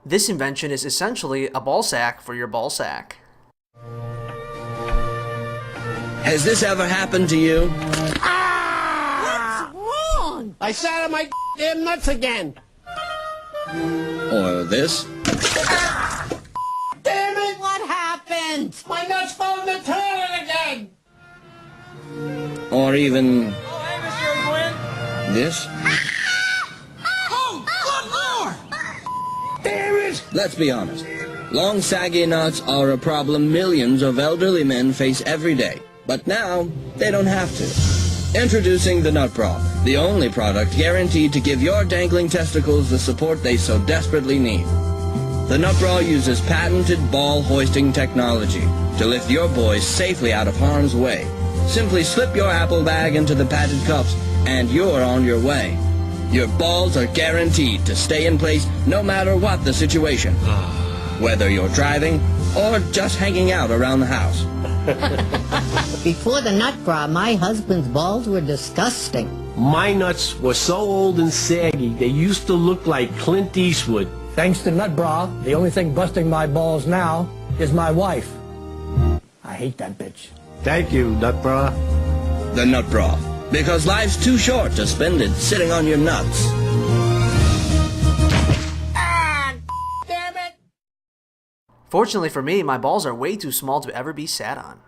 This invention is essentially a ball sack for your ball sack. Has this ever happened to you? What's wrong? I sat on my damn nuts again. Or this? Damn it! What happened? My nuts fell in the toilet again. Or even Oh, hey, Mr. Gwynn. this? Oh, good lord! Damn it! Let's be honest. Long, saggy nuts are a problem millions of elderly men face every day. But now, they don't have to. Introducing the Nut Bra, the only product guaranteed to give your dangling testicles the support they so desperately need. The Nut Bra uses patented ball hoisting technology to lift your boys safely out of harm's way. Simply slip your apple bag into the padded cups, and you're on your way. Your balls are guaranteed to stay in place no matter what the situation. Whether you're driving or just hanging out around the house. Before the nut bra, my husband's balls were disgusting. My nuts were so old and saggy, they used to look like Clint Eastwood. Thanks to Nut Bra, the only thing busting my balls now is my wife. I hate that bitch. Thank you, Nut Bra. The Nut Bra. Because life's too short to spend it sitting on your nuts. Fortunately for me, my balls are way too small to ever be sat on.